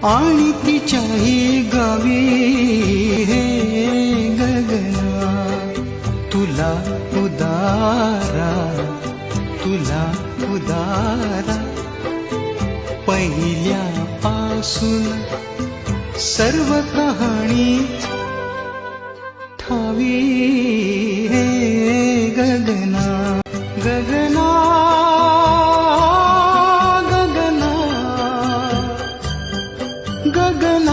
आणि तिच्याही गावी हे गगना तुला उदारा, तुला उदारा. पहिल्यापासून सर्व कहाणी ठावी हे गगना, गगना, गगना, गगना.